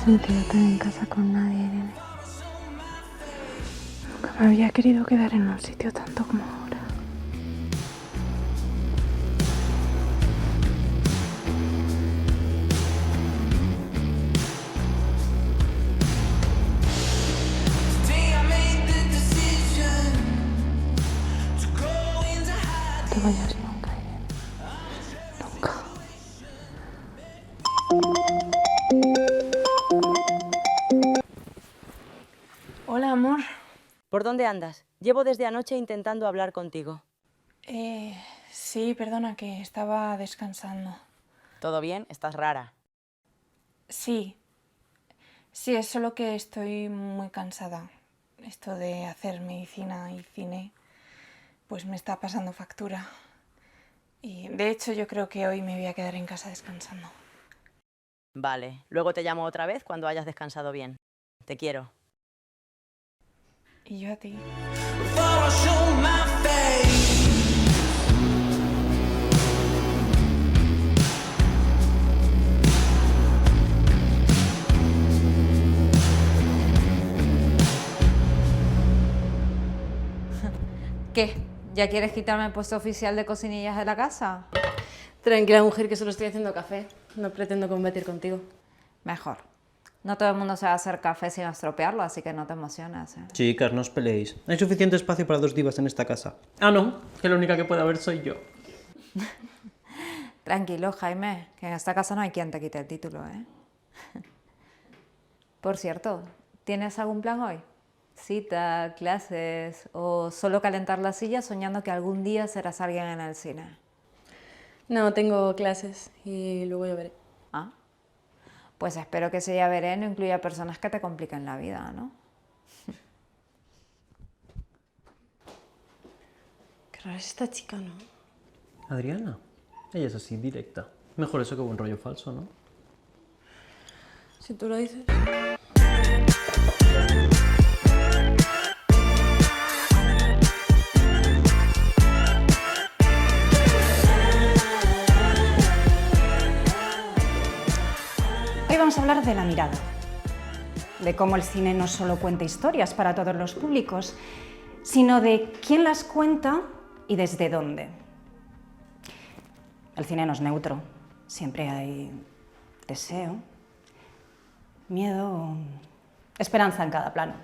sentido tan en casa con nadie, Irene. Nunca me había querido quedar en un sitio tanto como ahora. No te vayas nunca, Irene. Nunca. Hola, amor. ¿Por dónde andas? Llevo desde anoche intentando hablar contigo. Sí, perdona, que estaba descansando. ¿Todo bien? Estás rara. Sí, es solo que estoy muy cansada. Esto de hacer medicina y cine, pues me está pasando factura. Y de hecho yo creo que hoy me voy a quedar en casa descansando. Vale, luego te llamo otra vez cuando hayas descansado bien. Te quiero. Y yo a ti. ¿Qué? ¿Ya quieres quitarme el puesto oficial de cocinillas de la casa? Tranquila, mujer, que solo estoy haciendo café. No pretendo competir contigo. Mejor. No todo el mundo sabe hacer café sin estropearlo, así que no te emociones, ¿eh? Chicas, no os peleéis. Hay suficiente espacio para dos divas en esta casa. Ah, no, que la única que puede haber soy yo. Tranquilo, Jaime, que en esta casa no hay quien te quite el título, ¿eh? Por cierto, ¿tienes algún plan hoy? ¿Cita, clases o solo calentar la silla soñando que algún día serás alguien en el cine? No, tengo clases y luego ya veré. Ah, pues espero que ese ya veré no incluya personas que te compliquen la vida, ¿no? Qué rara es esta chica, ¿no? Adriana, ella es así, directa. Mejor eso que buen rollo falso, ¿no? Si tú lo dices. Hoy vamos a hablar de la mirada, de cómo el cine no solo cuenta historias para todos los públicos, sino de quién las cuenta y desde dónde. El cine no es neutro, siempre hay deseo, miedo, esperanza en cada plano.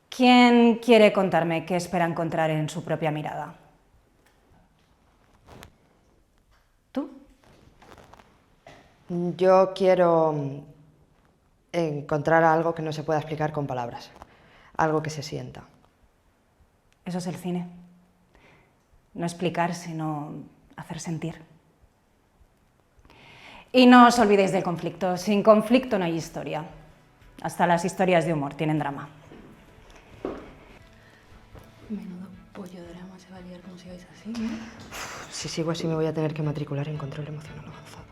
¿Quién quiere contarme qué espera encontrar en su propia mirada? ¿Tú? Yo quiero encontrar algo que no se pueda explicar con palabras, algo que se sienta. Eso es el cine. No explicar, sino hacer sentir. Y no os olvidéis del conflicto. Sin conflicto no hay historia. Hasta las historias de humor tienen drama. Menudo pollo drama se va a liar como sigáis así, ¿no? Si sigo así me voy a tener que matricular en control emocional avanzado.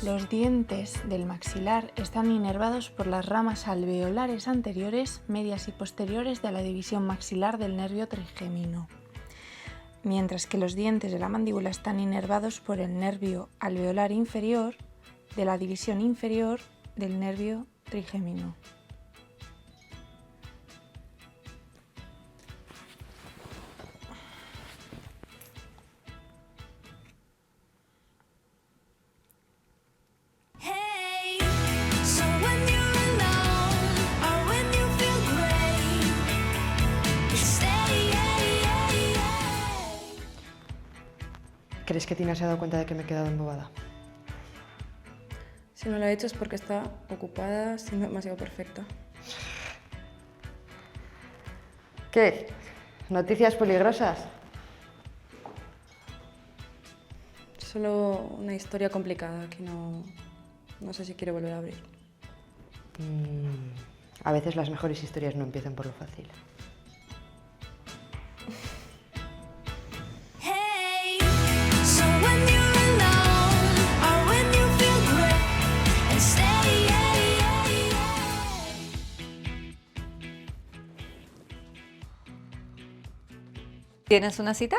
Los dientes del maxilar están inervados por las ramas alveolares anteriores, medias y posteriores de la división maxilar del nervio trigémino, mientras que los dientes de la mandíbula están inervados por el nervio alveolar inferior de la división inferior del nervio trigémino. ¿Crees que Tina se ha dado cuenta de que me he quedado embobada? Si no lo ha hecho es porque está ocupada siendo demasiado perfecta. ¿Qué? ¿Noticias peligrosas? Solo una historia complicada que no sé si quiero volver a abrir. A veces las mejores historias no empiezan por lo fácil. ¿Tienes una cita?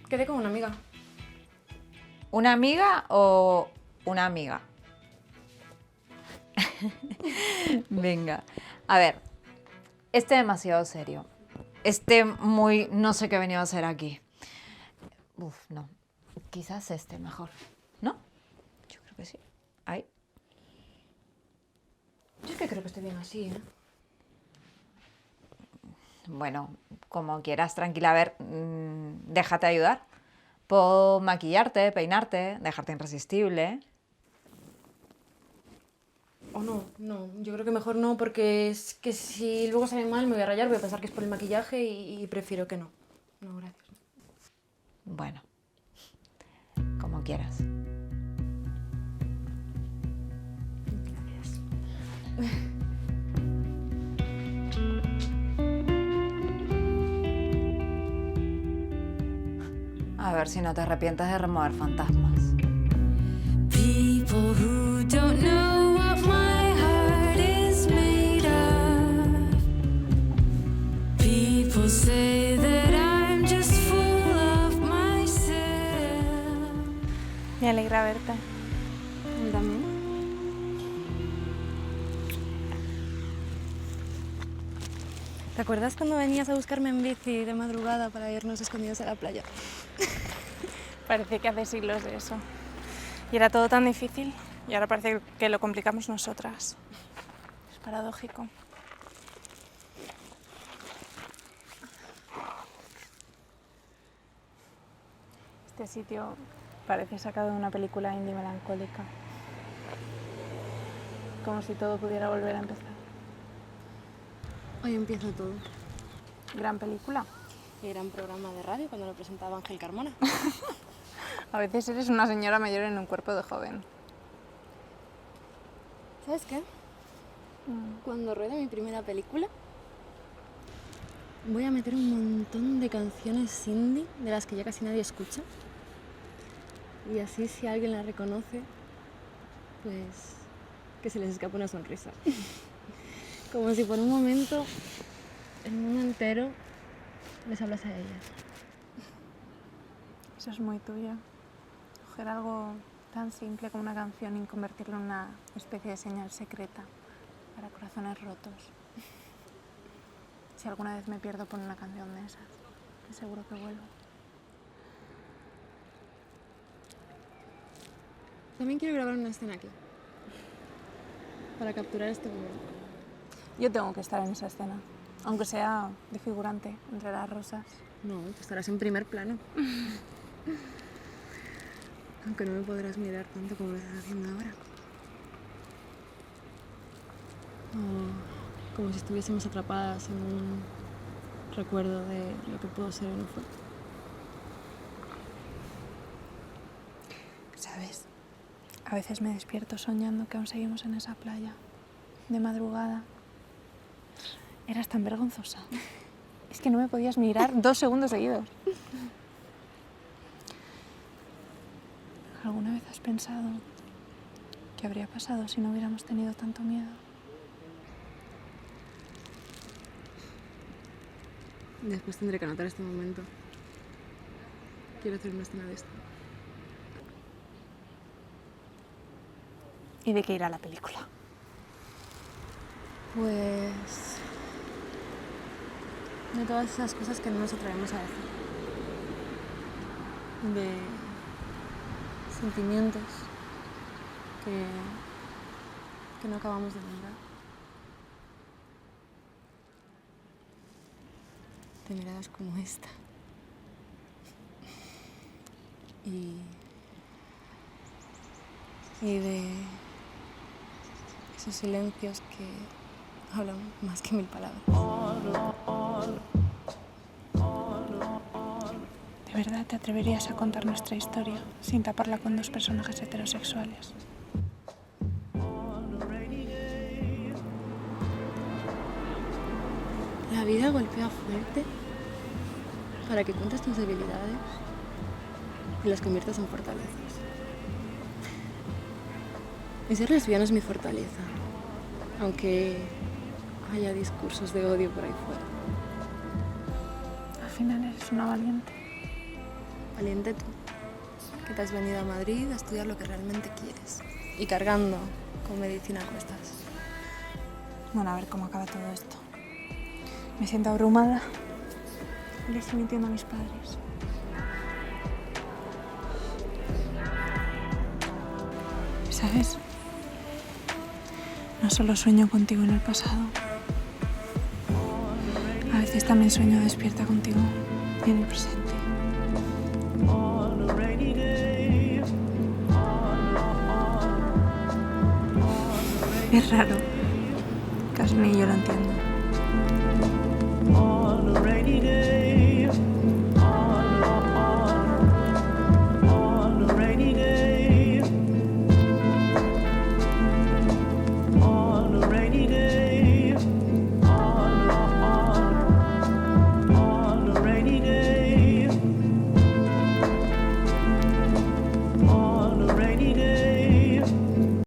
Quedé con una amiga. ¿Una amiga o una amiga? Venga, a ver, este demasiado serio. Este muy no sé qué he venido a hacer aquí. Uf, no. Quizás este mejor, ¿no? Yo creo que sí. Ahí. Yo es que creo que estoy bien así, ¿eh? Bueno, como quieras, tranquila. A ver, déjate ayudar. Puedo maquillarte, peinarte, dejarte irresistible. O no, yo creo que mejor no, porque es que si luego sale mal me voy a rayar, voy a pensar que es por el maquillaje y prefiero que no. No, gracias. Bueno, como quieras. Gracias. A ver si no te arrepientes de remover fantasmas. People who don't know what my heart is made of. People say that I'm just full of myself. Me alegra verte. También. ¿Te acuerdas cuando venías a buscarme en bici de madrugada para irnos escondidos a la playa? Parece que hace siglos de eso. Y era todo tan difícil y ahora parece que lo complicamos nosotras. Es paradójico. Este sitio parece sacado de una película indie melancólica. Como si todo pudiera volver a empezar. Hoy empieza todo. Gran película. Y gran programa de radio cuando lo presentaba Ángel Carmona. A veces eres una señora mayor en un cuerpo de joven. ¿Sabes qué? Cuando ruede mi primera película, voy a meter un montón de canciones indie de las que ya casi nadie escucha. Y así si alguien la reconoce, pues que se les escape una sonrisa. Como si por un momento el mundo entero les hablase a ellas. Eso es muy tuyo. Coger algo tan simple como una canción y convertirlo en una especie de señal secreta para corazones rotos. Si alguna vez me pierdo por una canción de esas, que seguro que vuelvo. También quiero grabar una escena aquí, para capturar este momento. Yo tengo que estar en esa escena, aunque sea de figurante entre las rosas. No, tú estarás en primer plano. Aunque no me podrás mirar tanto como lo estás haciendo ahora. O como si estuviésemos atrapadas en un recuerdo de lo que pudo ser o no fue. ¿Sabes? A veces me despierto soñando que aún seguimos en esa playa, de madrugada. Eras tan vergonzosa. Es que no me podías mirar 2 segundos seguidos. ¿Alguna vez has pensado qué habría pasado si no hubiéramos tenido tanto miedo? Después tendré que anotar este momento. Quiero hacer una escena de esto. ¿Y de qué irá la película? Pues de todas esas cosas que no nos atrevemos a decir. De sentimientos que no acabamos de nombrar. De miradas como esta. Y de esos silencios que hablan más que 1000 palabras. ¿De verdad te atreverías a contar nuestra historia sin taparla con 2 personajes heterosexuales? La vida golpea fuerte para que cuentes tus debilidades y las conviertas en fortalezas. Y ser lesbiana es mi fortaleza, aunque haya discursos de odio por ahí fuera. Al final eres una valiente. Valiente tú, que te has venido a Madrid a estudiar lo que realmente quieres. Y cargando con medicina a cuestas. Bueno, a ver cómo acaba todo esto. Me siento abrumada. Le estoy mintiendo a mis padres. ¿Sabes? No solo sueño contigo en el pasado. A veces también sueño despierta contigo en el presente. Es raro. Casi ni yo lo entiendo.